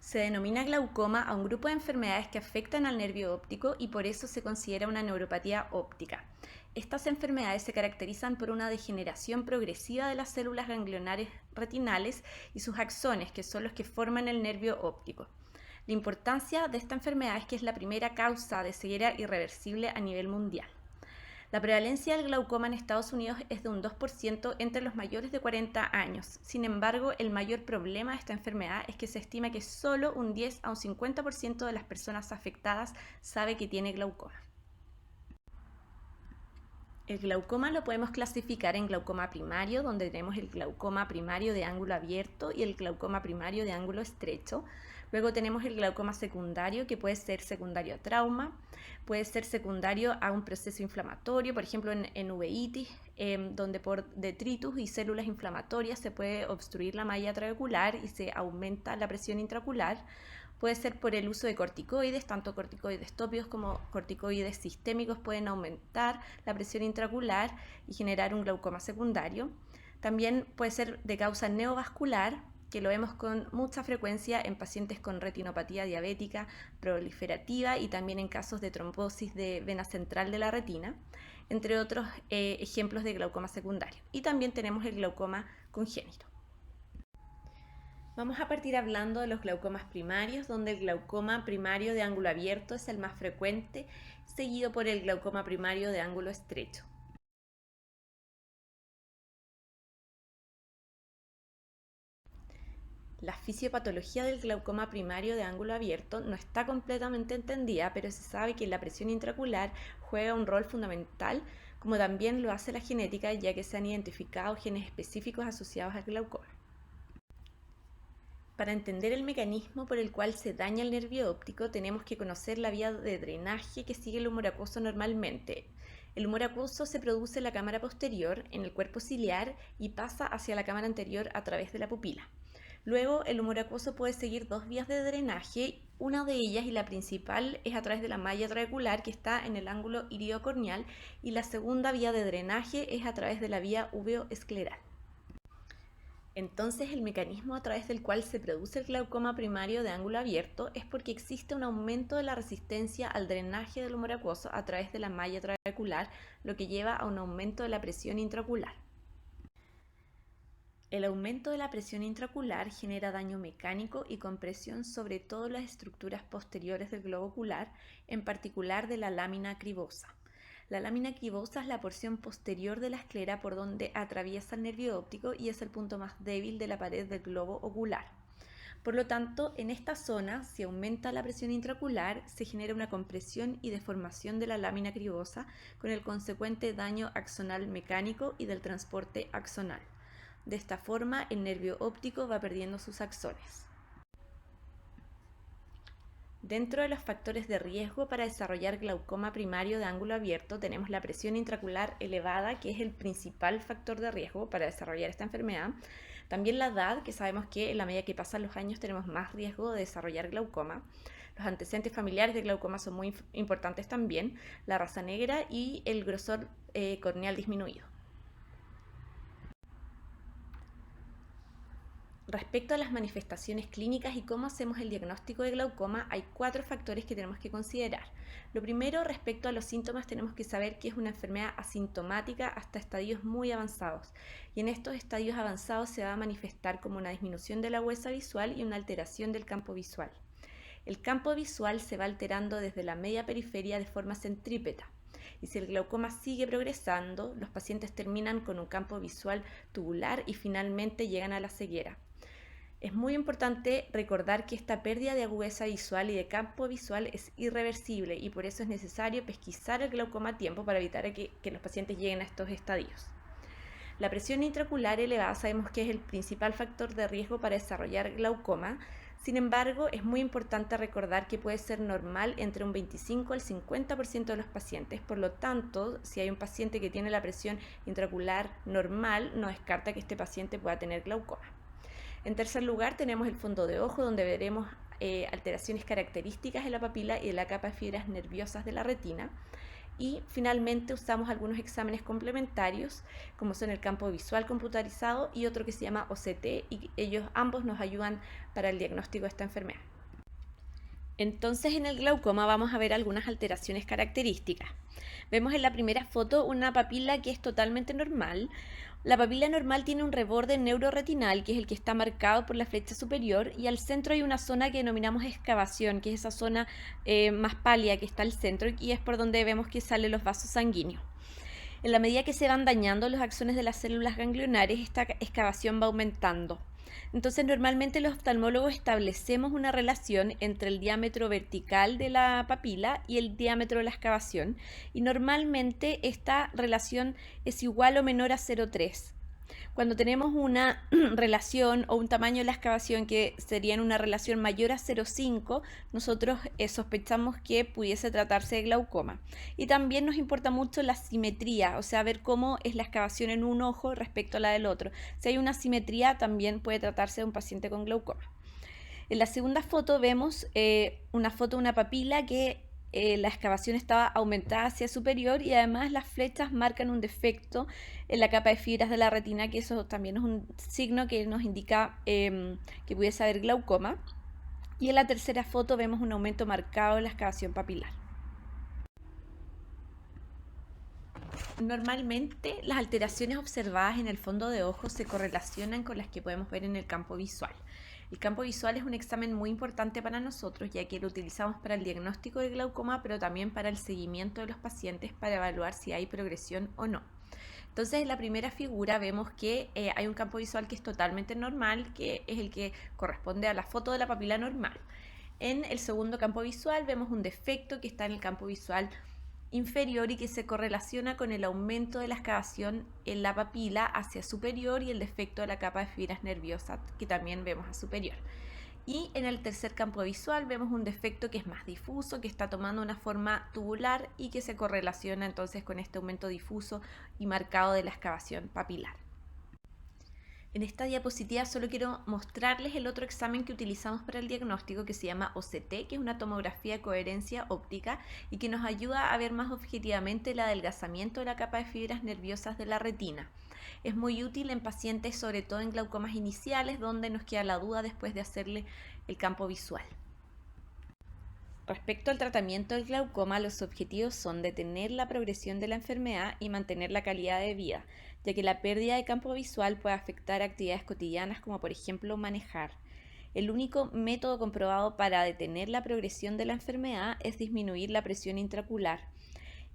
Se denomina glaucoma a un grupo de enfermedades que afectan al nervio óptico y por eso se considera una neuropatía óptica. Estas enfermedades se caracterizan por una degeneración progresiva de las células ganglionares retinales y sus axones, que son los que forman el nervio óptico. La importancia de esta enfermedad es que es la primera causa de ceguera irreversible a nivel mundial. La prevalencia del glaucoma en Estados Unidos es de un 2% entre los mayores de 40 años. Sin embargo, el mayor problema de esta enfermedad es que se estima que solo un 10 a un 50% de las personas afectadas sabe que tiene glaucoma. El glaucoma lo podemos clasificar en glaucoma primario, donde tenemos el glaucoma primario de ángulo abierto y el glaucoma primario de ángulo estrecho. Luego tenemos el glaucoma secundario, que puede ser secundario a trauma, puede ser secundario a un proceso inflamatorio, por ejemplo en uveitis, donde por detritus y células inflamatorias se puede obstruir la malla trabecular y se aumenta la presión intraocular. Puede ser por el uso de corticoides, tanto corticoides tópicos como corticoides sistémicos pueden aumentar la presión intraocular y generar un glaucoma secundario. También puede ser de causa neovascular, que lo vemos con mucha frecuencia en pacientes con retinopatía diabética proliferativa y también en casos de trombosis de vena central de la retina, entre otros ejemplos de glaucoma secundario. Y también tenemos el glaucoma congénito. Vamos a partir hablando de los glaucomas primarios, donde el glaucoma primario de ángulo abierto es el más frecuente, seguido por el glaucoma primario de ángulo estrecho. La fisiopatología del glaucoma primario de ángulo abierto no está completamente entendida, pero se sabe que la presión intraocular juega un rol fundamental, como también lo hace la genética, ya que se han identificado genes específicos asociados al glaucoma. Para entender el mecanismo por el cual se daña el nervio óptico, tenemos que conocer la vía de drenaje que sigue el humor acuoso normalmente. El humor acuoso se produce en la cámara posterior, en el cuerpo ciliar, y pasa hacia la cámara anterior a través de la pupila. Luego, el humor acuoso puede seguir dos vías de drenaje, una de ellas y la principal es a través de la malla trabecular que está en el ángulo iridocorneal, y la segunda vía de drenaje es a través de la vía uveoescleral. Entonces, el mecanismo a través del cual se produce el glaucoma primario de ángulo abierto es porque existe un aumento de la resistencia al drenaje del humor acuoso a través de la malla trabecular, lo que lleva a un aumento de la presión intraocular. El aumento de la presión intraocular genera daño mecánico y compresión sobre todas las estructuras posteriores del globo ocular, en particular de la lámina cribosa. La lámina cribosa es la porción posterior de la esclera por donde atraviesa el nervio óptico y es el punto más débil de la pared del globo ocular. Por lo tanto, en esta zona, si aumenta la presión intraocular, se genera una compresión y deformación de la lámina cribosa con el consecuente daño axonal mecánico y del transporte axonal. De esta forma, el nervio óptico va perdiendo sus axones. Dentro de los factores de riesgo para desarrollar glaucoma primario de ángulo abierto tenemos la presión intraocular elevada, que es el principal factor de riesgo para desarrollar esta enfermedad. También la edad, que sabemos que en la medida que pasan los años tenemos más riesgo de desarrollar glaucoma. Los antecedentes familiares de glaucoma son muy importantes también, la raza negra y el grosor corneal disminuido. Respecto a las manifestaciones clínicas y cómo hacemos el diagnóstico de glaucoma, hay 4 factores que tenemos que considerar. Lo primero, respecto a los síntomas, tenemos que saber que es una enfermedad asintomática hasta estadios muy avanzados. Y en estos estadios avanzados se va a manifestar como una disminución de la agudeza visual y una alteración del campo visual. El campo visual se va alterando desde la media periferia de forma centrípeta. Y si el glaucoma sigue progresando, los pacientes terminan con un campo visual tubular y finalmente llegan a la ceguera. Es muy importante recordar que esta pérdida de agudeza visual y de campo visual es irreversible y por eso es necesario pesquisar el glaucoma a tiempo para evitar que los pacientes lleguen a estos estadios. La presión intraocular elevada sabemos que es el principal factor de riesgo para desarrollar glaucoma. Sin embargo, es muy importante recordar que puede ser normal entre un 25 al 50% de los pacientes. Por lo tanto, si hay un paciente que tiene la presión intraocular normal, no descarta que este paciente pueda tener glaucoma. En tercer lugar, tenemos el fondo de ojo, donde veremos alteraciones características en la papila y de la capa de fibras nerviosas de la retina. Y finalmente usamos algunos exámenes complementarios, como son el campo visual computarizado y otro que se llama OCT, y ellos ambos nos ayudan para el diagnóstico de esta enfermedad. Entonces en el glaucoma vamos a ver algunas alteraciones características. Vemos en la primera foto una papila que es totalmente normal. La papila normal tiene un reborde neuroretinal, que es el que está marcado por la flecha superior, y al centro hay una zona que denominamos excavación, que es esa zona más pálida que está al centro y es por donde vemos que salen los vasos sanguíneos. En la medida que se van dañando los axones de las células ganglionares, esta excavación va aumentando. Entonces, normalmente los oftalmólogos establecemos una relación entre el diámetro vertical de la papila y el diámetro de la excavación, y normalmente esta relación es igual o menor a 0,3. Cuando tenemos una relación o un tamaño de la excavación que sería en una relación mayor a 0,5, nosotros sospechamos que pudiese tratarse de glaucoma. Y también nos importa mucho la simetría, o sea, ver cómo es la excavación en un ojo respecto a la del otro. Si hay una simetría, también puede tratarse de un paciente con glaucoma. En la segunda foto vemos una foto de una papila que la excavación estaba aumentada hacia superior y además las flechas marcan un defecto en la capa de fibras de la retina, que eso también es un signo que nos indica que pudiese haber glaucoma. Y en la tercera foto vemos un aumento marcado en la excavación papilar. Normalmente las alteraciones observadas en el fondo de ojo se correlacionan con las que podemos ver en el campo visual. El campo visual es un examen muy importante para nosotros, ya que lo utilizamos para el diagnóstico de glaucoma, pero también para el seguimiento de los pacientes para evaluar si hay progresión o no. Entonces, en la primera figura vemos que hay un campo visual que es totalmente normal, que es el que corresponde a la foto de la papila normal. En el segundo campo visual vemos un defecto que está en el campo visual inferior y que se correlaciona con el aumento de la excavación en la papila hacia superior y el defecto de la capa de fibras nerviosas que también vemos a superior. Y en el tercer campo visual vemos un defecto que es más difuso, que está tomando una forma tubular y que se correlaciona entonces con este aumento difuso y marcado de la excavación papilar. En esta diapositiva solo quiero mostrarles el otro examen que utilizamos para el diagnóstico, que se llama OCT, que es una tomografía de coherencia óptica y que nos ayuda a ver más objetivamente el adelgazamiento de la capa de fibras nerviosas de la retina. Es muy útil en pacientes, sobre todo en glaucomas iniciales, donde nos queda la duda después de hacerle el campo visual. Respecto al tratamiento del glaucoma, los objetivos son detener la progresión de la enfermedad y mantener la calidad de vida, ya que la pérdida de campo visual puede afectar actividades cotidianas como por ejemplo manejar. El único método comprobado para detener la progresión de la enfermedad es disminuir la presión intraocular.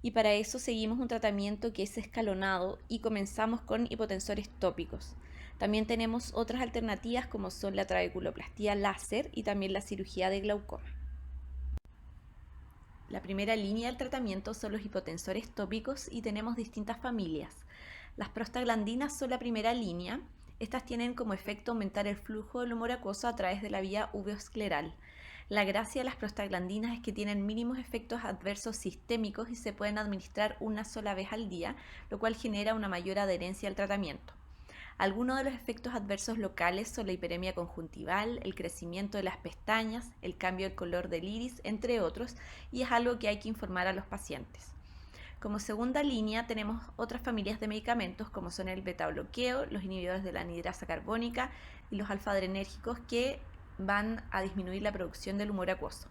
Y para eso seguimos un tratamiento que es escalonado y comenzamos con hipotensores tópicos. También tenemos otras alternativas como son la trabeculoplastía láser y también la cirugía de glaucoma. La primera línea del tratamiento son los hipotensores tópicos y tenemos distintas familias. Las prostaglandinas son la primera línea. Estas tienen como efecto aumentar el flujo del humor acuoso a través de la vía uveoscleral. La gracia de las prostaglandinas es que tienen mínimos efectos adversos sistémicos y se pueden administrar una sola vez al día, lo cual genera una mayor adherencia al tratamiento. Algunos de los efectos adversos locales son la hiperemia conjuntival, el crecimiento de las pestañas, el cambio del color del iris, entre otros, y es algo que hay que informar a los pacientes. Como segunda línea tenemos otras familias de medicamentos como son el beta-bloqueo, los inhibidores de la anhidrasa carbónica y los alfa-adrenérgicos que van a disminuir la producción del humor acuoso.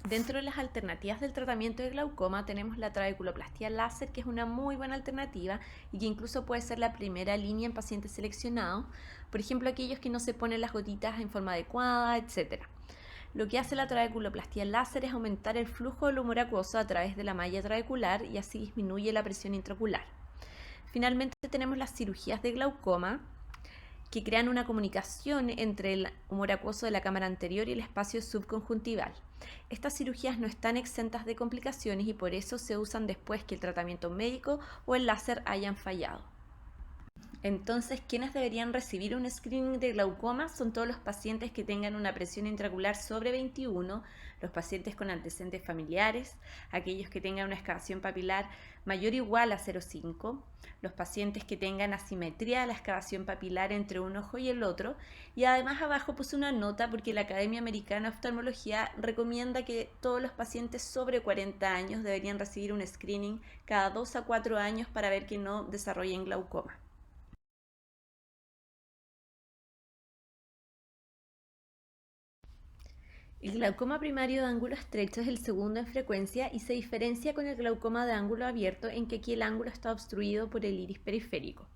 Dentro de las alternativas del tratamiento de glaucoma tenemos la trabeculoplastía láser, que es una muy buena alternativa y que incluso puede ser la primera línea en pacientes seleccionados, por ejemplo aquellos que no se ponen las gotitas en forma adecuada, etc. Lo que hace la trabeculoplastía láser es aumentar el flujo del humor acuoso a través de la malla trabecular y así disminuye la presión intraocular. Finalmente tenemos las cirugías de glaucoma, que crean una comunicación entre el humor acuoso de la cámara anterior y el espacio subconjuntival. Estas cirugías no están exentas de complicaciones y por eso se usan después que el tratamiento médico o el láser hayan fallado. Entonces, ¿quiénes deberían recibir un screening de glaucoma? Son todos los pacientes que tengan una presión intraocular sobre 21, los pacientes con antecedentes familiares, aquellos que tengan una excavación papilar mayor o igual a 0,5, los pacientes que tengan asimetría de la excavación papilar entre un ojo y el otro, y además abajo puse una nota porque la Academia Americana de Oftalmología recomienda que todos los pacientes sobre 40 años deberían recibir un screening cada 2 a 4 años para ver que no desarrollen glaucoma. El glaucoma primario de ángulo estrecho es el segundo en frecuencia y se diferencia con el glaucoma de ángulo abierto en que aquí el ángulo está obstruido por el iris periférico.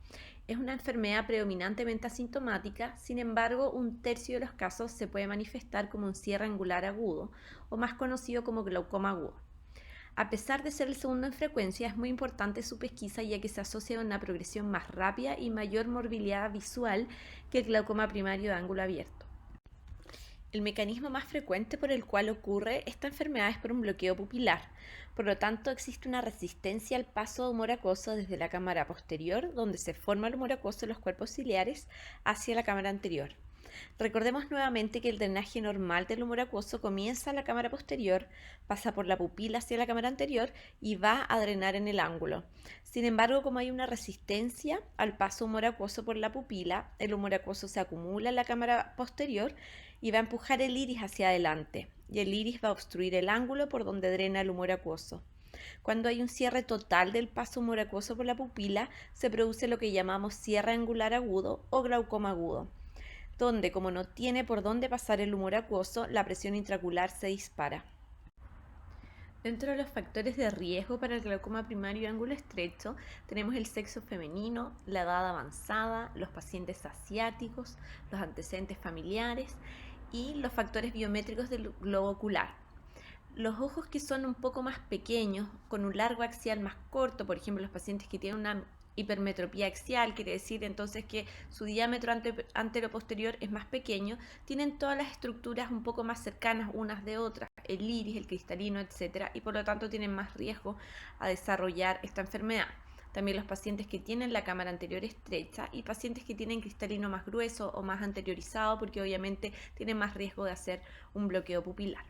Es una enfermedad predominantemente asintomática, sin embargo, un tercio de los casos se puede manifestar como un cierre angular agudo, o más conocido como glaucoma agudo. A pesar de ser el segundo en frecuencia, es muy importante su pesquisa ya que se asocia a una progresión más rápida y mayor morbilidad visual que el glaucoma primario de ángulo abierto. El mecanismo más frecuente por el cual ocurre esta enfermedad es por un bloqueo pupilar. Por lo tanto, existe una resistencia al paso de humor acuoso desde la cámara posterior, donde se forma el humor acuoso en los cuerpos ciliares, hacia la cámara anterior. Recordemos nuevamente que el drenaje normal del humor acuoso comienza en la cámara posterior, pasa por la pupila hacia la cámara anterior y va a drenar en el ángulo. Sin embargo, como hay una resistencia al paso humor acuoso por la pupila, el humor acuoso se acumula en la cámara posterior y va a empujar el iris hacia adelante, y el iris va a obstruir el ángulo por donde drena el humor acuoso. Cuando hay un cierre total del paso humor acuoso por la pupila, se produce lo que llamamos cierre angular agudo o glaucoma agudo, donde, como no tiene por dónde pasar el humor acuoso, la presión intraocular se dispara. Dentro de los factores de riesgo para el glaucoma primario de ángulo estrecho tenemos el sexo femenino, la edad avanzada, los pacientes asiáticos, los antecedentes familiares y los factores biométricos del globo ocular. Los ojos que son un poco más pequeños, con un largo axial más corto, por ejemplo los pacientes que tienen una hipermetropía axial, quiere decir entonces que su diámetro antero-posterior es más pequeño, tienen todas las estructuras un poco más cercanas unas de otras, el iris, el cristalino, etc., y por lo tanto tienen más riesgo a desarrollar esta enfermedad. También los pacientes que tienen la cámara anterior estrecha y pacientes que tienen cristalino más grueso o más anteriorizado, porque obviamente tienen más riesgo de hacer un bloqueo pupilar.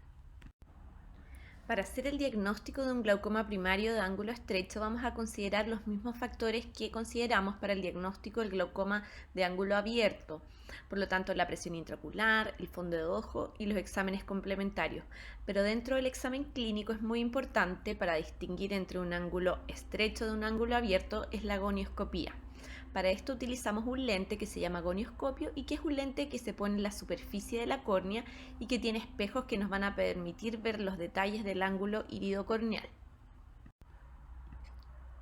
Para hacer el diagnóstico de un glaucoma primario de ángulo estrecho vamos a considerar los mismos factores que consideramos para el diagnóstico del glaucoma de ángulo abierto. Por lo tanto, la presión intraocular, el fondo de ojo y los exámenes complementarios. Pero dentro del examen clínico es muy importante para distinguir entre un ángulo estrecho de un ángulo abierto es la gonioscopía. Para esto utilizamos un lente que se llama gonioscopio y que es un lente que se pone en la superficie de la córnea y que tiene espejos que nos van a permitir ver los detalles del ángulo iridocorneal.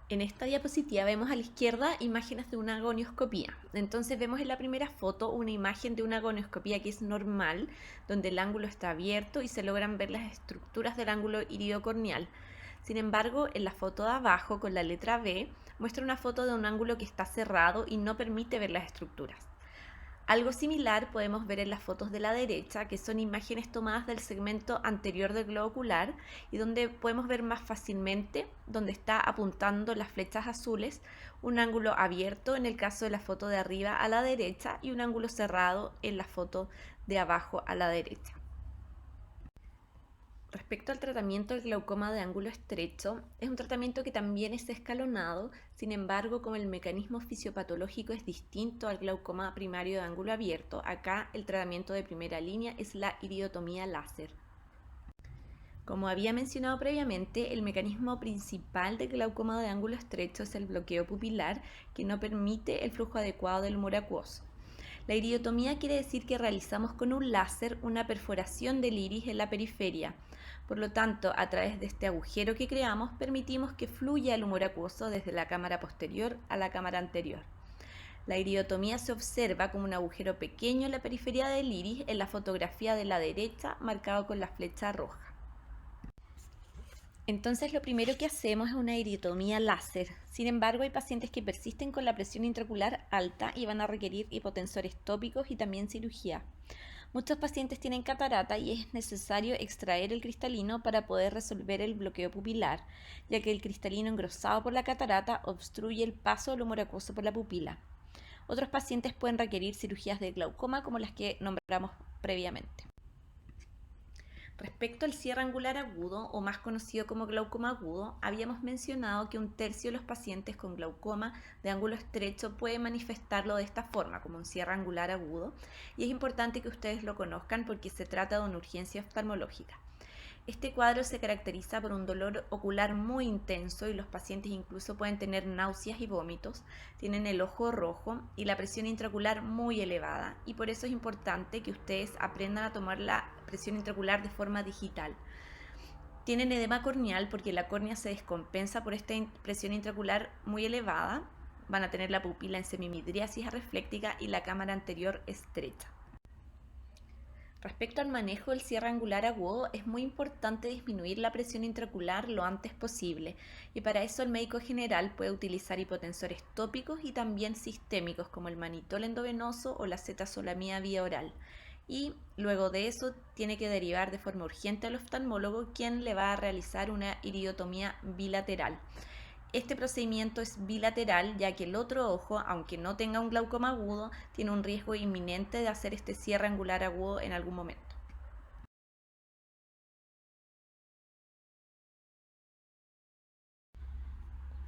En esta diapositiva vemos a la izquierda imágenes de una gonioscopía. Entonces vemos en la primera foto una imagen de una gonioscopía que es normal, donde el ángulo está abierto y se logran ver las estructuras del ángulo iridocorneal. Sin embargo, en la foto de abajo, con la letra B, muestra una foto de un ángulo que está cerrado y no permite ver las estructuras. Algo similar podemos ver en las fotos de la derecha, que son imágenes tomadas del segmento anterior del globo ocular y donde podemos ver más fácilmente, donde está apuntando las flechas azules, un ángulo abierto en el caso de la foto de arriba a la derecha y un ángulo cerrado en la foto de abajo a la derecha. Respecto al tratamiento del glaucoma de ángulo estrecho, es un tratamiento que también es escalonado, sin embargo, como el mecanismo fisiopatológico es distinto al glaucoma primario de ángulo abierto, acá el tratamiento de primera línea es la iridotomía láser. Como había mencionado previamente, el mecanismo principal del glaucoma de ángulo estrecho es el bloqueo pupilar, que no permite el flujo adecuado del humor acuoso. La iridotomía quiere decir que realizamos con un láser una perforación del iris en la periferia. Por lo tanto, a través de este agujero que creamos, permitimos que fluya el humor acuoso desde la cámara posterior a la cámara anterior. La iridotomía se observa como un agujero pequeño en la periferia del iris en la fotografía de la derecha, marcado con la flecha roja. Entonces lo primero que hacemos es una iridotomía láser. Sin embargo, hay pacientes que persisten con la presión intraocular alta y van a requerir hipotensores tópicos y también cirugía. Muchos pacientes tienen catarata y es necesario extraer el cristalino para poder resolver el bloqueo pupilar, ya que el cristalino engrosado por la catarata obstruye el paso del humor acuoso por la pupila. Otros pacientes pueden requerir cirugías de glaucoma como las que nombramos previamente. Respecto al cierre angular agudo, o más conocido como glaucoma agudo, habíamos mencionado que un tercio de los pacientes con glaucoma de ángulo estrecho puede manifestarlo de esta forma, como un cierre angular agudo, y es importante que ustedes lo conozcan porque se trata de una urgencia oftalmológica. Este cuadro se caracteriza por un dolor ocular muy intenso y los pacientes incluso pueden tener náuseas y vómitos, tienen el ojo rojo y la presión intraocular muy elevada, y por eso es importante que ustedes aprendan a tomar la presión intraocular de forma digital. Tienen edema corneal porque la córnea se descompensa por esta presión intraocular muy elevada, van a tener la pupila en semimidriasis refléctica y la cámara anterior estrecha. Respecto al manejo del cierre angular agudo, es muy importante disminuir la presión intraocular lo antes posible, y para eso el médico general puede utilizar hipotensores tópicos y también sistémicos como el manitol endovenoso o la cetazolamida vía oral. Y luego de eso tiene que derivar de forma urgente al oftalmólogo, quien le va a realizar una iridotomía bilateral. Este procedimiento es bilateral, ya que el otro ojo, aunque no tenga un glaucoma agudo, tiene un riesgo inminente de hacer este cierre angular agudo en algún momento.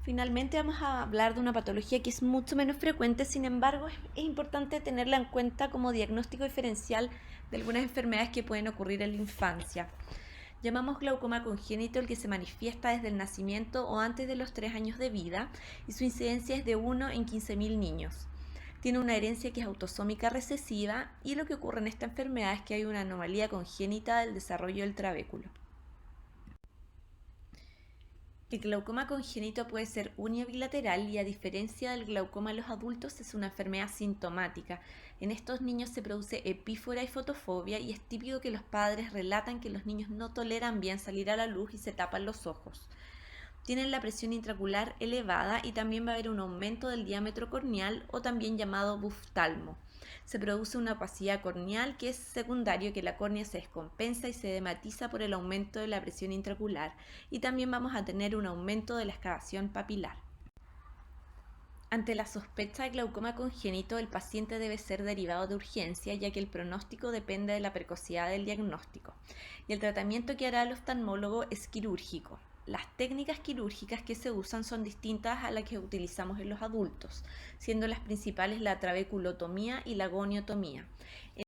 Finalmente vamos a hablar de una patología que es mucho menos frecuente, sin embargo es importante tenerla en cuenta como diagnóstico diferencial de algunas enfermedades que pueden ocurrir en la infancia. Llamamos glaucoma congénito el que se manifiesta desde el nacimiento o antes de los 3 años de vida, y su incidencia es de 1 en 15.000 niños. Tiene una herencia que es autosómica recesiva, y lo que ocurre en esta enfermedad es que hay una anomalía congénita del desarrollo del trabéculo. El glaucoma congénito puede ser unibilateral y, a diferencia del glaucoma en los adultos, es una enfermedad sintomática. En estos niños se produce epífora y fotofobia, y es típico que los padres relatan que los niños no toleran bien salir a la luz y se tapan los ojos. Tienen la presión intraocular elevada y también va a haber un aumento del diámetro corneal, o también llamado buftalmo. Se produce una opacidad corneal que es secundario, que la córnea se descompensa y se edematiza por el aumento de la presión intraocular, y también vamos a tener un aumento de la excavación papilar. Ante la sospecha de glaucoma congénito, el paciente debe ser derivado de urgencia, ya que el pronóstico depende de la precocidad del diagnóstico, y el tratamiento que hará el oftalmólogo es quirúrgico. Las técnicas quirúrgicas que se usan son distintas a las que utilizamos en los adultos, siendo las principales la trabeculotomía y la goniotomía.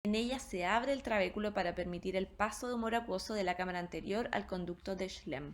En ellas se abre el trabéculo para permitir el paso de humor acuoso de la cámara anterior al conducto de Schlemm.